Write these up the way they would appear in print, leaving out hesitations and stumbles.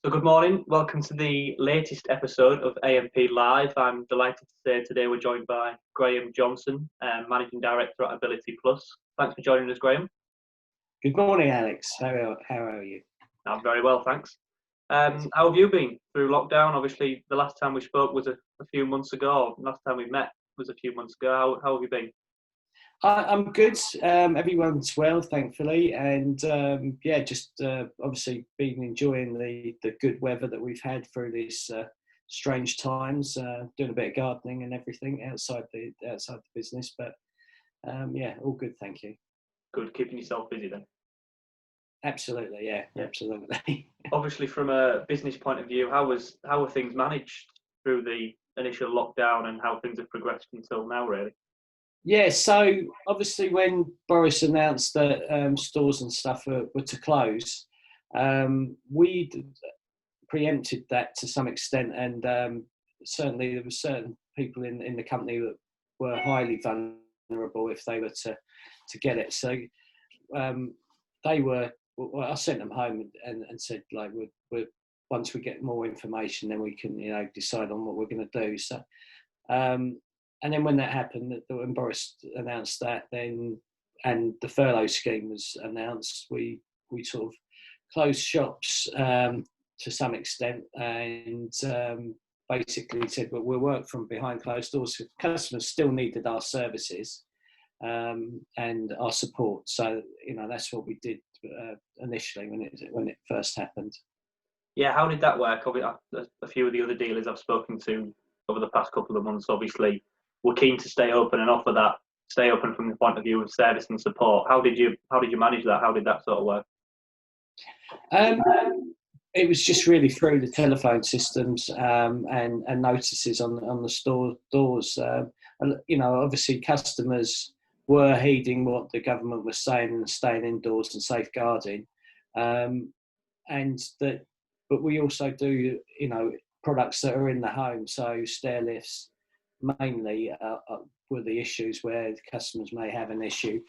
So good morning, welcome to the latest episode of AMP Live. I'm delighted to say today we're joined by Graham Johnson, Managing Director at Ability Plus. Thanks for joining us, Graham. Good morning, Alex. How are you? I'm very well, thanks. How have you been through lockdown? Obviously, the last time we spoke was a few months ago. Last time we met was a few months ago. How have you been? I'm good. Everyone's well, thankfully, and obviously been enjoying the good weather that we've had through these strange times. Doing a bit of gardening and everything outside the business, but all good, thank you. Good, keeping yourself busy then. Absolutely, yeah. Absolutely. Obviously, from a business point of view, how were things managed through the initial lockdown, and how things have progressed until now, really? Yeah, so obviously when Boris announced that stores and stuff were to close, we preempted that to some extent, and certainly there were certain people in the company that were highly vulnerable if they were to get it. So they were. Well, I sent them home and said, like, we're once we get more information, then we can decide on what we're going to do. So. And then when that happened, when Boris announced that, and the furlough scheme was announced, we sort of closed shops to some extent, and basically said, well, we'll work from behind closed doors. Customers still needed our services and our support, so that's what we did initially when it first happened. Yeah, how did that work? A few of the other dealers I've spoken to over the past couple of months, obviously, were keen to stay open and offer that, stay open from the point of view of service and support. How did you manage that? How did that sort of work? It was just really through the telephone systems and notices on the store doors. Obviously customers were heeding what the government was saying and staying indoors and safeguarding, but we also do products that are in the home, so stair lifts mainly were the issues where the customers may have an issue,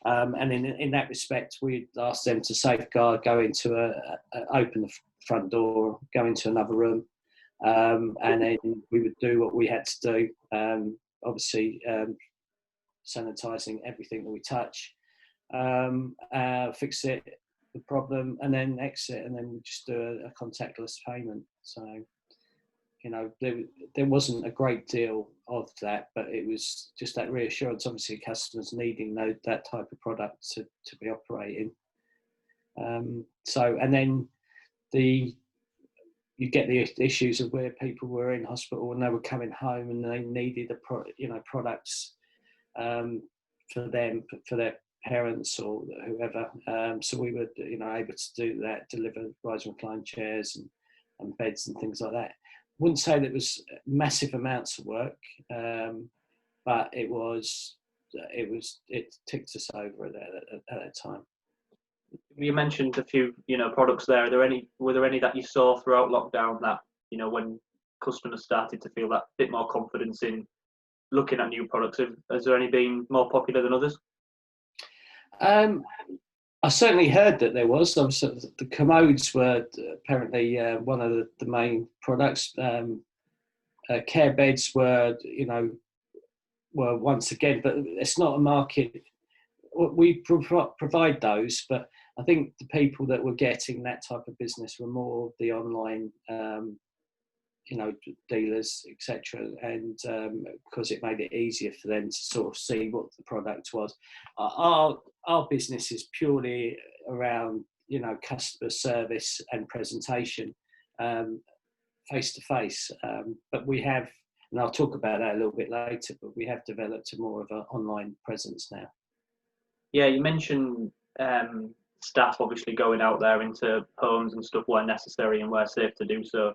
and in that respect we'd ask them to safeguard, go into open the front door, go into another room, and then we would do what we had to do, obviously sanitising everything that we touch, fix the problem and then exit, and then we just do a contactless payment. So there wasn't a great deal of that, but it was just that reassurance, obviously customers needing that type of product to be operating. And then you get the issues of where people were in hospital and they were coming home and they needed products for them, for their parents or whoever. So we were able to do that, deliver rise and recline chairs and beds and things like that. Wouldn't say that it was massive amounts of work, but it ticked us over at that time. You mentioned a few products there. Were there any that you saw throughout lockdown that when customers started to feel that bit more confidence in looking at new products, has there any been more popular than others? I certainly heard that there was. The commodes were apparently one of the main products. Care beds were once again, but it's not a market. We provide those, but I think the people that were getting that type of business were more the online, dealers, etc. And because it made it easier for them to sort of see what the product was. Our business is purely around customer service and presentation, face to face. But we have, and I'll talk about that a little bit later, but we have developed a more of an online presence now. Yeah, you mentioned staff obviously going out there into homes and stuff where necessary and where safe to do so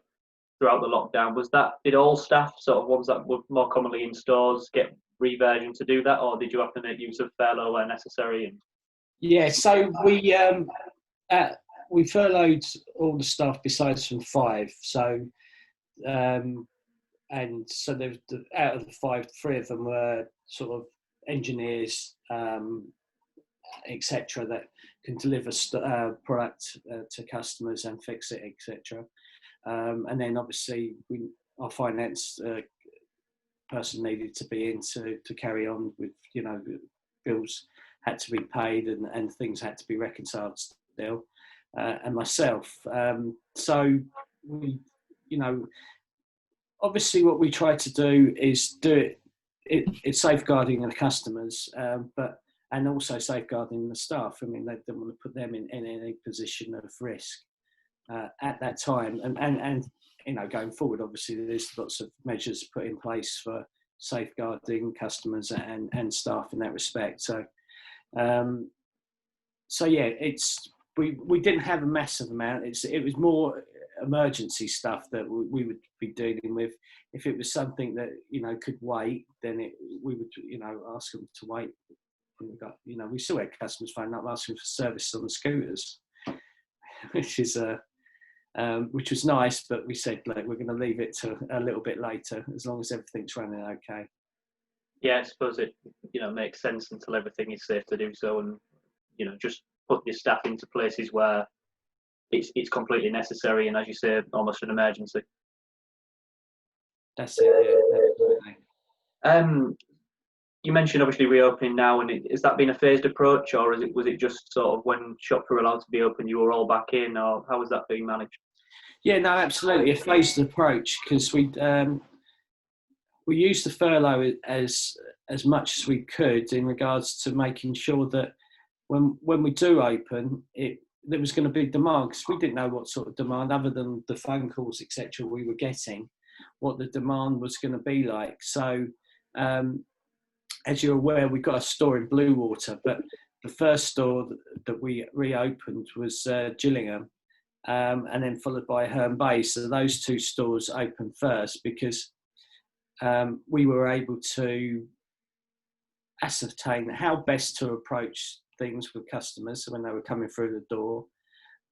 throughout the lockdown. Did all staff, sort of ones that were more commonly in stores, get reversion to do that, or did you have to make use of furlough where necessary? Yeah, so we furloughed all the staff besides from 5. So and so out of the 5, 3 of them were sort of engineers, etc. That can deliver product to customers and fix it, etc. And then obviously our finance person needed to be in to carry on with, bills had to be paid and things had to be reconciled still, and myself. So we, obviously what we try to do is do it's safeguarding the customers, and also safeguarding the staff. I mean, they don't want to put them in any position of risk at that time. And going forward, obviously there's lots of measures put in place for safeguarding customers and staff in that respect. So yeah, we didn't have a massive amount. It was more emergency stuff that we would be dealing with. If it was something that could wait, then we would ask them to wait. And we still had customers phoning up asking for service on the scooters, which was nice. But we said, look, we're going to leave it to a little bit later, as long as everything's running okay. Yeah, I suppose it makes sense until everything is safe to do so, and just put your staff into places where it's completely necessary, and as you say, almost an emergency. That's it. Yeah, you mentioned obviously reopening now, and has that been a phased approach, or was it just sort of when shops were allowed to be open, you were all back in, or how was that being managed? Yeah, no, absolutely a phased approach, because we used the furlough as much as we could in regards to making sure that when we do open, there was going to be demand, because we didn't know what sort of demand, other than the phone calls, etc., we were getting, what the demand was going to be like. So, as you're aware, we've got a store in Bluewater, but the first store that we reopened was Gillingham, and then followed by Herne Bay. So those two stores opened first, because we were able to ascertain how best to approach things with customers when they were coming through the door.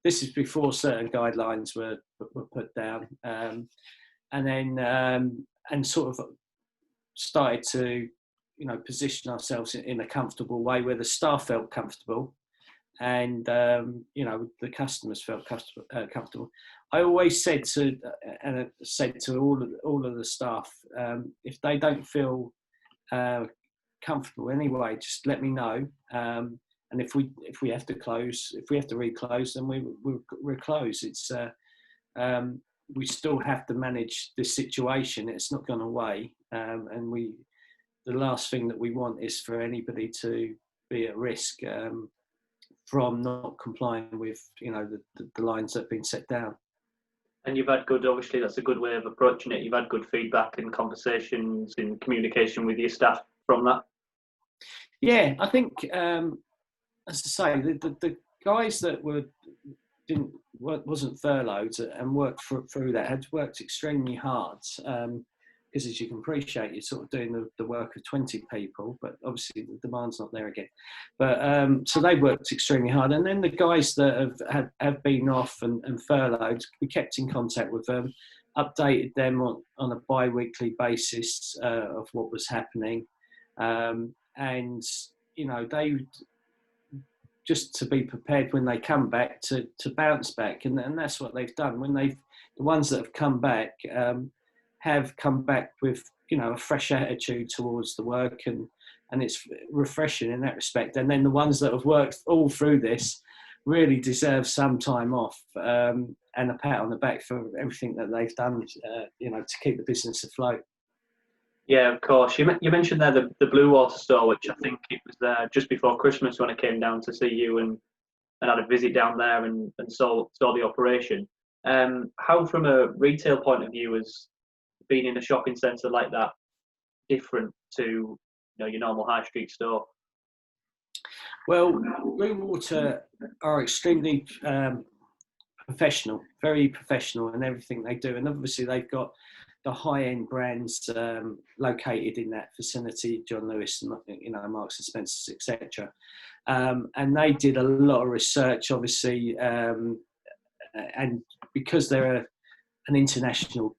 This is before certain guidelines were put down, and then and sort of started to position ourselves in a comfortable way where the staff felt comfortable, and the customers felt comfortable. I always said to all of the staff, if they don't feel comfortable anyway, just let me know. And if we have to close, if we have to reclose, then we'll close. It's we still have to manage this situation. It's not gone away, and the last thing that we want is for anybody to be at risk from not complying with the lines that have been set down. And you've had obviously that's a good way of approaching it. You've had good feedback and conversations and communication with your staff from that. Yeah, I think, as I say, the guys that wasn't furloughed and worked through that had worked extremely hard, because as you can appreciate, you're sort of doing the work of 20 people, but obviously the demand's not there again. But so they worked extremely hard, and then the guys that have been off and furloughed, we kept in contact with them, updated them on a bi-weekly basis of what was happening, and they just to be prepared when they come back to bounce back, and that's what they've done. The ones that have come back with a fresh attitude towards the work, and it's refreshing in that respect. And then the ones that have worked all through this really deserve some time off, and a pat on the back for everything that they've done, to keep the business afloat. Yeah, of course. You mentioned there the Bluewater store, which I think it was there just before Christmas when I came down to see you and had a visit down there and saw the operation. How, from a retail point of view, has being in a shopping centre like that different to your normal high street store? Well, Bluewater are extremely professional, very professional in everything they do, and obviously they've got the high-end brands located in that vicinity, John Lewis, Marks and Spencer's, etc. And they did a lot of research, obviously, and because they're an international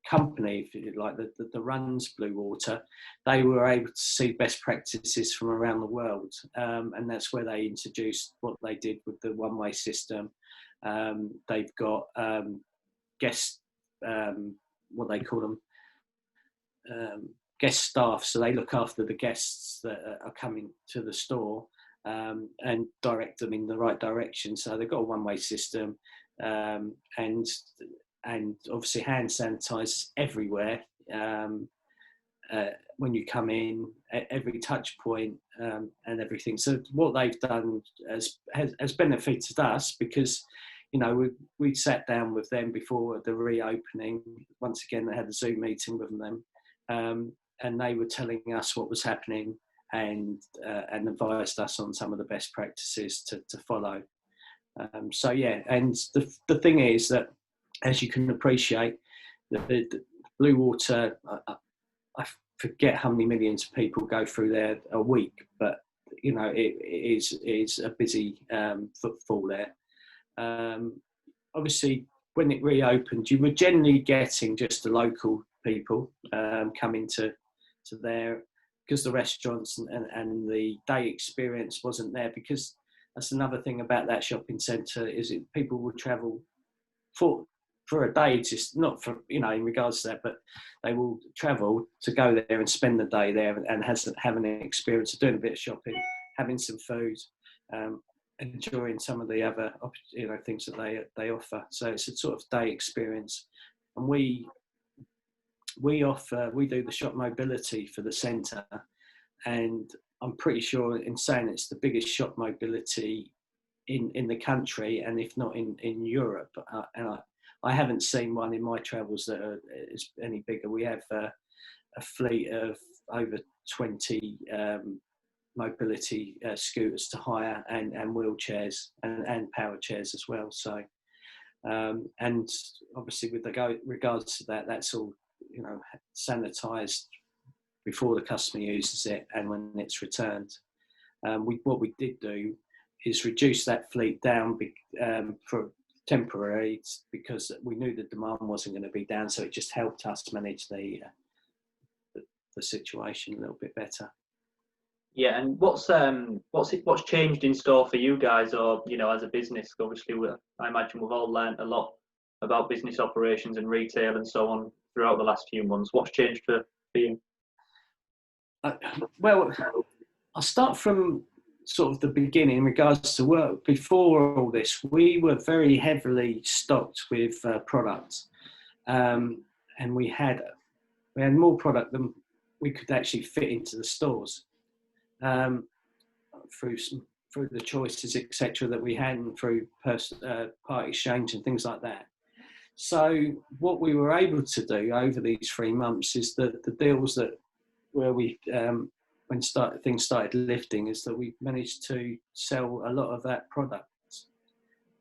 company, if you like, the runs Blue Water, they were able to see best practices from around the world, and that's where they introduced what they did with the one-way system. They've got guest, what they call them, guest staff, so they look after the guests that are coming to the store, and direct them in the right direction. So they've got a one-way system, and obviously hand sanitizers everywhere, when you come in, at every touch point, and everything. So what they've done has benefited us, because we sat down with them before the reopening. Once again, they had a Zoom meeting with them, and they were telling us what was happening, and advised us on some of the best practices to follow. So yeah, and the thing is that, as you can appreciate, the Blue Water, I forget how many millions of people go through there a week, but it is a busy footfall there. Obviously, when it reopened, you were generally getting just the local people coming to there, because the restaurants and the day experience wasn't there. Because that's another thing about that shopping centre, is people will travel for a day, just not for in regards to that, but they will travel to go there and spend the day there, and have an experience of doing a bit of shopping, having some food, enjoying some of the other things that they offer. So it's a sort of day experience, and we do the shop mobility for the centre, and I'm pretty sure in saying it's the biggest shop mobility in the country, and if not in Europe. And I haven't seen one in my travels that is any bigger. We have a fleet of over 20 mobility scooters to hire, and wheelchairs and power chairs as well. So, and obviously with regards to that, that's all sanitised before the customer uses it and when it's returned. What we did do is reduce that fleet down for temporary, because we knew the demand wasn't going to be down, so it just helped us manage the situation a little bit better. Yeah, and what's changed in store for you guys, or as a business? Obviously, I imagine we've all learned a lot about business operations and retail and so on throughout the last few months. What's changed for you? Well, I'll start from sort of the beginning in regards to work. Before all this, we were very heavily stocked with products, and we had more product than we could actually fit into the stores, through the choices, etc., that we had, and through part exchange and things like that. So what we were able to do over these 3 months is that the deals where we when things started lifting, is that we managed to sell a lot of that product,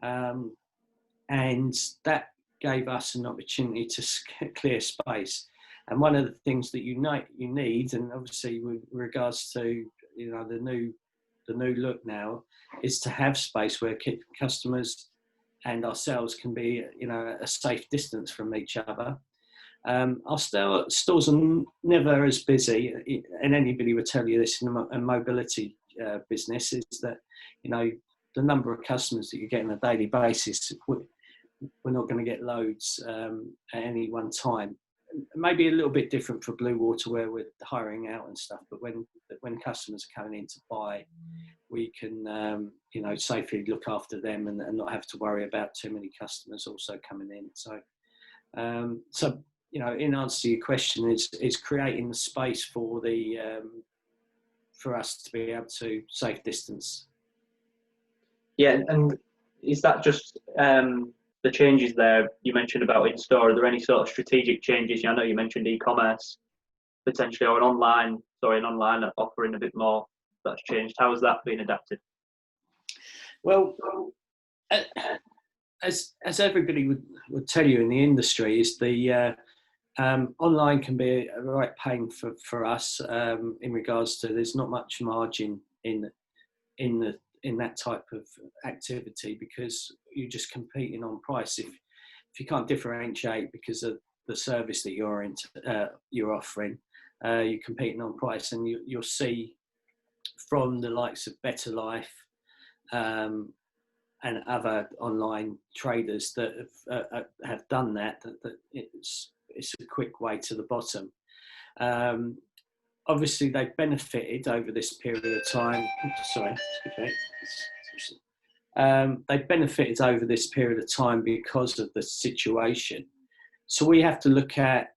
and that gave us an opportunity to clear space. And one of the things that you need, and obviously with regards to the new look now, is to have space where customers and ourselves can be a safe distance from each other. Our stores are never as busy, and anybody would tell you this in a mobility business, is that the number of customers that you get on a daily basis, we're not going to get loads at any one time. Maybe a little bit different for Blue Water, where we're hiring out and stuff, but when customers are coming in to buy, we can safely look after them and not have to worry about too many customers also coming in. So in answer to your question, is creating the space for us to be able to safe distance. Yeah, and is that just the changes there you mentioned about in store? Are there any sort of strategic changes? I know you mentioned e-commerce potentially, or an online offering a bit more that's changed. How has that been adapted? Well, as everybody would tell you in the industry, is the online can be a right pain for us in regards to, there's not much margin in that type of activity, because you're just competing on price. If you can't differentiate because of the service that you're offering. You're competing on price, and you'll see from the likes of Better Life and other online traders that have done that it's a quick way to the bottom. Obviously, they've benefited over this period of time. They've benefited over this period of time because of the situation. So we have to look at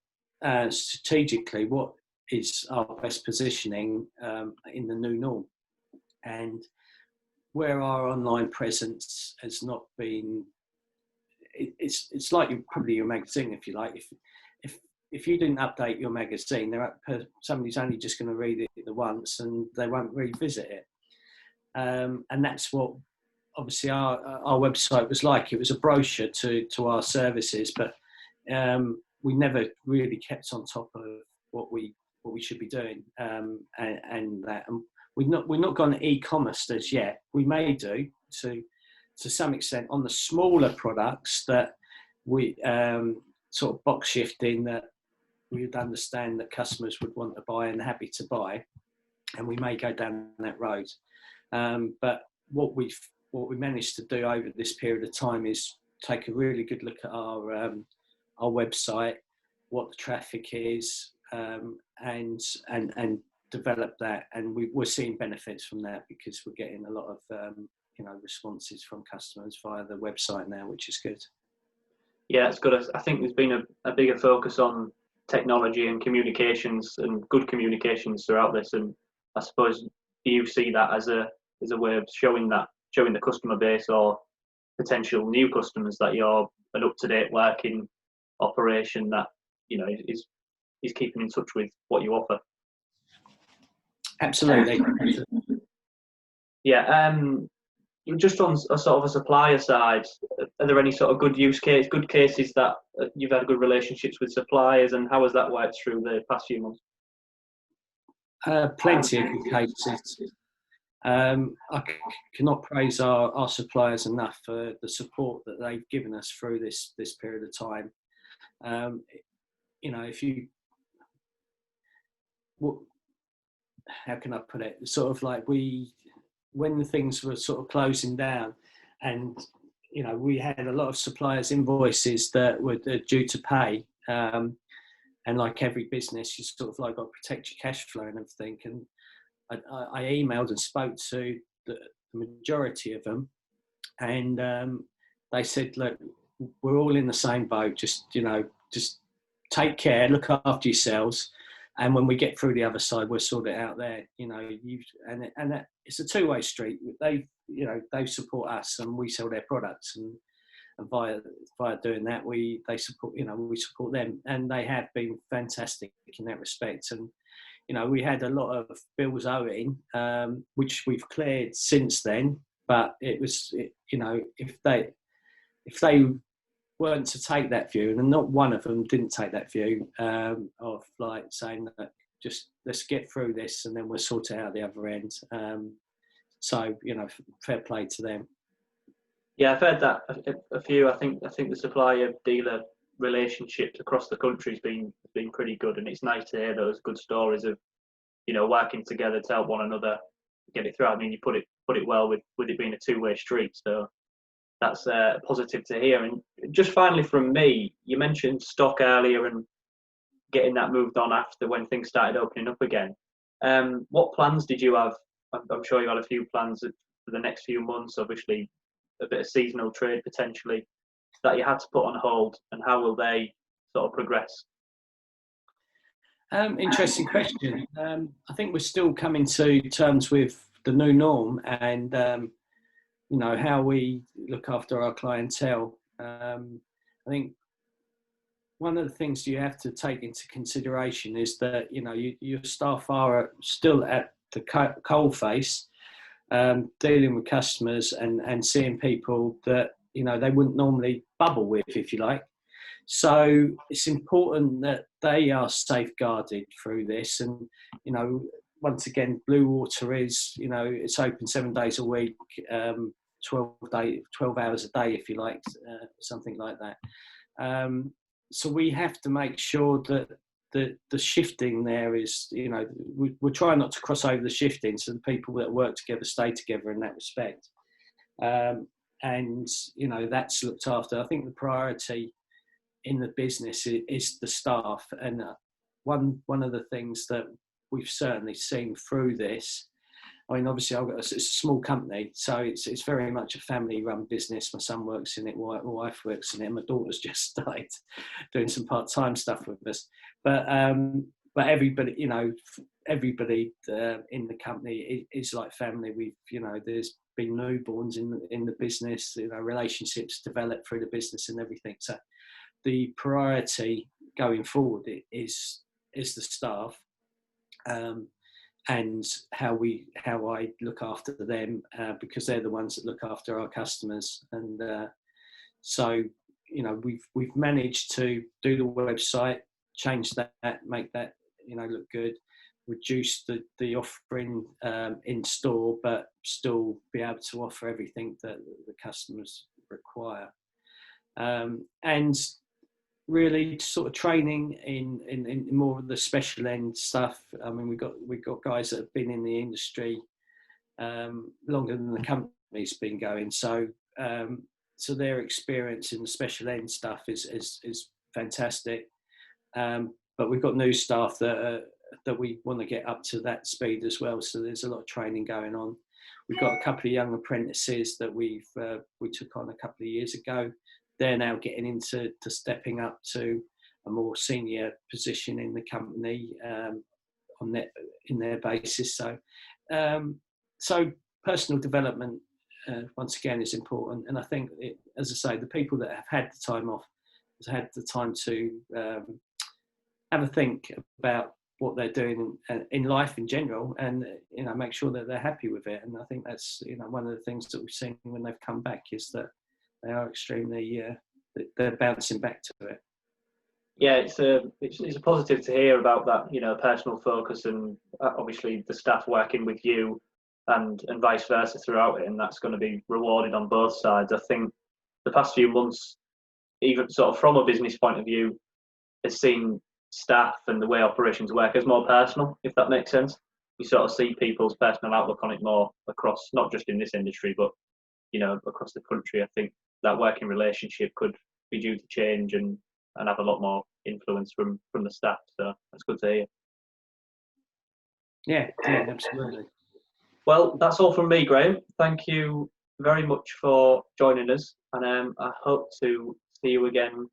strategically what is our best positioning in the new norm, and where our online presence has not been. It's like probably your magazine, if you like. If you didn't update your magazine, somebody's only just going to read it the once and they won't revisit it. And that's what obviously our website was like. It was a brochure to our services, but we never really kept on top of what we should be doing, and that. And we've not gone e-commerce as yet. We may do to some extent on the smaller products that we sort of box shifting that we would understand that customers would want to buy and happy to buy, and we may go down that road. But what we managed to do over this period of time is take a really good look at our website, what the traffic is, and develop that. And we're seeing benefits from that because we're getting a lot of responses from customers via the website now, which is good. Yeah, it's good. I think there's been a bigger focus on technology and communications and good communications throughout this. And I suppose, do you see that as a way of showing the customer base or potential new customers that you're an up-to-date working operation that is keeping in touch with what you offer? Absolutely. Yeah. Just on a sort of a supplier side, are there any sort of good cases that you've had good relationships with suppliers, and how has that worked through the past few months? Plenty of good cases. I cannot praise our suppliers enough for the support that they've given us through this period of time. How can I put it? Sort of like when the things were sort of closing down, and we had a lot of suppliers' invoices that were due to pay, and like every business, you sort of like got to protect your cash flow and everything. And I emailed and spoke to the majority of them, and they said, "Look, we're all in the same boat. Just take care, look after yourselves, and when we get through the other side, we'll sort it out there." It's a two-way street. They support us, and we sell their products, and via doing that, they support we support them, and they have been fantastic in that respect. And we had a lot of bills owing, which we've cleared since then. But if they weren't to take that view, and not one of them didn't take that view, of like saying that just let's get through this and then we'll sort it out the other end. So fair play to them. Yeah, I've heard that a few. I think the supplier dealer relationships across the country has been pretty good, and it's nice to hear those good stories of working together to help one another get it through. I mean, you put it well with it being a two-way street, so that's positive to hear. And just finally from me, you mentioned stock earlier and getting that moved on after when things started opening up again. What plans did you have? I'm sure you had a few plans for the next few months, obviously a bit of seasonal trade potentially, that you had to put on hold, and how will they sort of progress? Interesting question. I think we're still coming to terms with the new norm, and how we look after our clientele. I think one of the things you have to take into consideration is that your staff are still at the coalface, dealing with customers and seeing people that they wouldn't normally bubble with, if you like. So it's important that they are safeguarded through this. And once again, Blue Water is it's open 7 days a week, 12 hours a day, if you like, something like that. so we have to make sure that the shifting there is, you know, we're trying not to cross over the shifting, so the people that work together stay together in that respect. And, you know, that's looked after. I think the priority in the business is the staff. And one of the things that we've certainly seen through this, I mean, obviously it's a small company, so it's very much a family-run business. My son works in it, my wife works in it, and my daughter's just started doing some part-time stuff with us. But everybody, you know, everybody in the company is like family. We've, you know, there's been newborns in the business, you know, relationships developed through the business and everything. So the priority going forward is the staff. And how I look after them, because they're the ones that look after our customers. And so, you know, we've managed to do the website, change that, make that, you know, look good, reduce the offering in store, but still be able to offer everything that the customers require. And really sort of training in more of the special end stuff. I mean, we've got guys that have been in the industry longer than the company's been going. So their experience in the special end stuff is fantastic. But we've got new staff that we want to get up to that speed as well. So there's a lot of training going on. We've got a couple of young apprentices that we took on a couple of years ago. They're now getting into stepping up to a more senior position in the company in their basis. So personal development once again is important, and I think as I say, the people that have had the time off have had the time to have a think about what they're doing in life in general, and, you know, make sure that they're happy with it. And I think that's, you know, one of the things that we've seen when they've come back is that they are extremely they're bouncing back to it. Yeah, it's a positive to hear about that, you know, personal focus, and obviously the staff working with you and vice versa throughout it, and that's going to be rewarded on both sides. I think the past few months, even sort of from a business point of view, has seen staff and the way operations work as more personal, if that makes sense. You sort of see people's personal outlook on it more across, not just in this industry, but, you know, across the country. I think that working relationship could be due to change and have a lot more influence from the staff. So that's good to hear. Yeah, absolutely. Well, that's all from me, Graham. Thank you very much for joining us, and I hope to see you again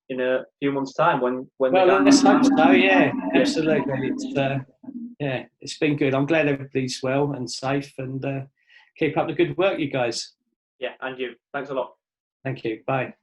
in a few months' time. When well, let's hope so. Yeah, absolutely. It's been good. I'm glad everybody's well and safe, and keep up the good work, you guys. Yeah, and you. Thanks a lot. Thank you. Bye.